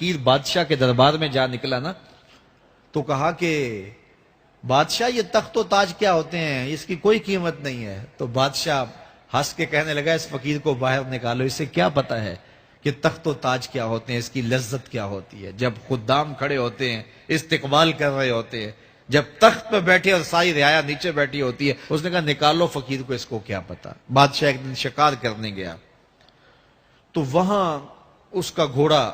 فقیر بادشاہ کے دربار میں جا نکلا نا تو کہا کہ بادشاہ یہ تخت و تاج کیا ہوتے ہیں، اس کی کوئی قیمت نہیں ہے۔ تو بادشاہ ہنس کے کہنے لگا اس فقیر کو باہر نکالو، اسے کیا پتا ہے کہ تخت و تاج کیا ہوتے ہیں، اس کی لذت کیا ہوتی ہے۔ جب خدام کھڑے ہوتے ہیں، استقبال کر رہے ہوتے ہیں، جب تخت پہ بیٹھے اور ساری رعایا نیچے بیٹھی ہوتی ہے، اس نے کہا نکالو فقیر کو، اس کو کیا پتا۔ بادشاہ ایک دن شکار کرنے گیا تو وہاں اس کا گھوڑا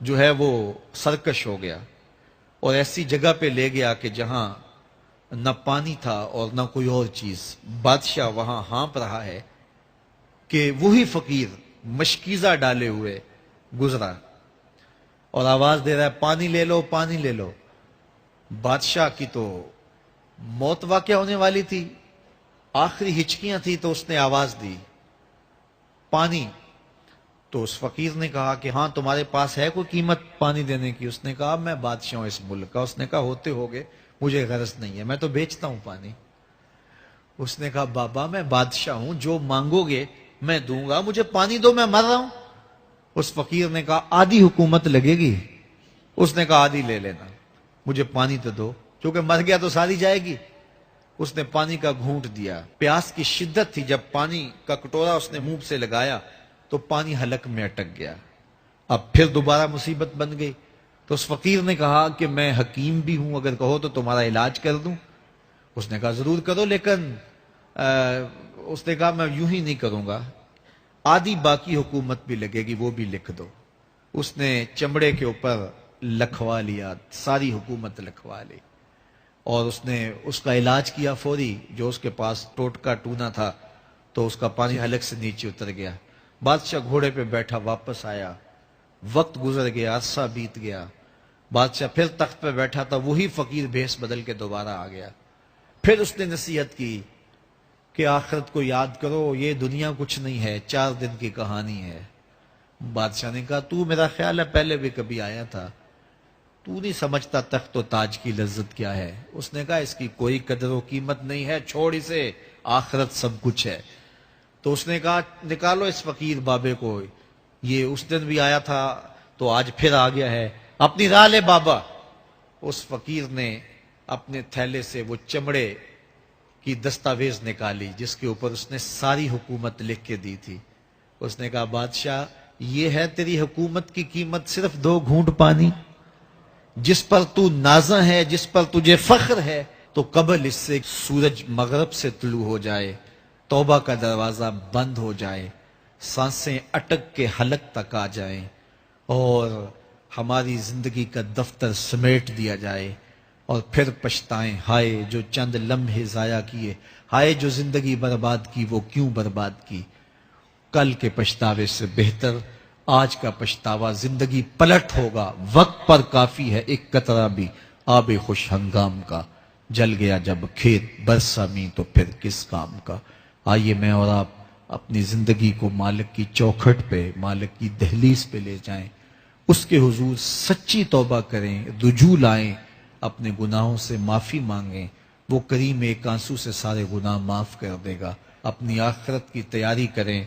جو ہے وہ سرکش ہو گیا اور ایسی جگہ پہ لے گیا کہ جہاں نہ پانی تھا اور نہ کوئی اور چیز۔ بادشاہ وہاں ہانپ رہا ہے کہ وہی فقیر مشکیزہ ڈالے ہوئے گزرا اور آواز دے رہا ہے پانی لے لو، پانی لے لو۔ بادشاہ کی تو موت واقع ہونے والی تھی، آخری ہچکیاں تھی، تو اس نے آواز دی پانی۔ تو اس فقیر نے کہا کہ ہاں تمہارے پاس ہے کوئی قیمت پانی دینے کی؟ اس نے کہا میں بادشاہ ہوں اس ملک کا۔ اس نے کہا ہوتے ہوگے، مجھے غرض نہیں ہے، میں تو بیچتا ہوں پانی۔ اس نے کہا بابا میں بادشاہ ہوں، جو مانگو گے میں دوں گا، مجھے پانی دو، میں مر رہا ہوں۔ اس فقیر نے کہا آدھی حکومت لگے گی۔ اس نے کہا آدھی لے لینا، مجھے پانی تو دو، کیونکہ مر گیا تو ساری جائے گی۔ اس نے پانی کا گھونٹ دیا، پیاس کی شدت تھی، جب پانی کا کٹورا اس نے منہ سے لگایا تو پانی حلق میں اٹک گیا۔ اب پھر دوبارہ مصیبت بن گئی تو اس فقیر نے کہا کہ میں حکیم بھی ہوں، اگر کہو تو تمہارا علاج کر دوں۔ اس نے کہا ضرور کرو، لیکن اس نے کہا میں یوں ہی نہیں کروں گا، آدھی باقی حکومت بھی لگے گی، وہ بھی لکھ دو۔ اس نے چمڑے کے اوپر لکھوا لیا، ساری حکومت لکھوا لی اور اس نے اس کا علاج کیا فوری۔ جو اس کے پاس ٹوٹکا ٹونا تھا تو اس کا پانی حلق سے نیچے اتر گیا۔ بادشاہ گھوڑے پہ بیٹھا واپس آیا، وقت گزر گیا، عرصہ بیت گیا، بادشاہ پھر تخت پہ بیٹھا تھا، وہی فقیر بھیس بدل کے دوبارہ آ گیا۔ پھر اس نے نصیحت کی کہ آخرت کو یاد کرو، یہ دنیا کچھ نہیں ہے، 4 دن کی کہانی ہے۔ بادشاہ نے کہا تو میرا خیال ہے پہلے بھی کبھی آیا تھا، تو نہیں سمجھتا تخت و تاج کی لذت کیا ہے۔ اس نے کہا اس کی کوئی قدر و قیمت نہیں ہے، چھوڑ اسے، آخرت سب کچھ ہے۔ تو اس نے کہا نکالو اس فقیر بابے کو، یہ اس دن بھی آیا تھا تو آج پھر آ گیا ہے، اپنی راہ لے بابا۔ اس فقیر نے اپنے تھیلے سے وہ چمڑے کی دستاویز نکالی جس کے اوپر اس نے ساری حکومت لکھ کے دی تھی۔ اس نے کہا بادشاہ یہ ہے تیری حکومت کی قیمت، صرف 2 گھونٹ پانی، جس پر تو نازاں ہے، جس پر تجھے فخر ہے، تو قبل اس سے سورج مغرب سے طلوع ہو جائے، توبہ کا دروازہ بند ہو جائے، سانسیں اٹک کے حلق تک آ جائیں اور ہماری زندگی کا دفتر سمیٹ دیا جائے، اور پھر پچھتائیں ہائے جو چند لمحے ضائع کیے، ہائے جو زندگی برباد کی وہ کیوں برباد کی۔ کل کے پچھتاوے سے بہتر آج کا پچھتاوا، زندگی پلٹ ہوگا، وقت پر کافی ہے ایک قطرہ بھی آب خوش ہنگام کا، جل گیا جب کھیت برسا می تو پھر کس کام کا۔ آئیے میں اور آپ اپنی زندگی کو مالک کی چوکھٹ پہ، مالک کی دہلیز پہ لے جائیں، اس کے حضور سچی توبہ کریں، رجوع لائیں، اپنے گناہوں سے معافی مانگیں، وہ کریم ایک آنسو سے سارے گناہ معاف کر دے گا۔ اپنی آخرت کی تیاری کریں،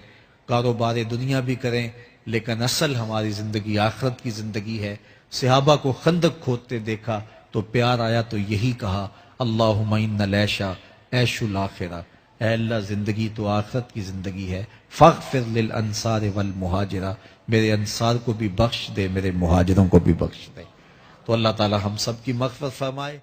کاروبار دنیا بھی کریں، لیکن اصل ہماری زندگی آخرت کی زندگی ہے۔ صحابہ کو خندق کھودتے دیکھا تو پیار آیا تو یہی کہا اللہم ان العیش عیش الآخرہ، اے اللہ زندگی تو آخرت کی زندگی ہے، فاغفر للانصار والمہاجرہ، میرے انصار کو بھی بخش دے، میرے مہاجروں کو بھی بخش دے۔ تو اللہ تعالی ہم سب کی مغفرت فرمائے۔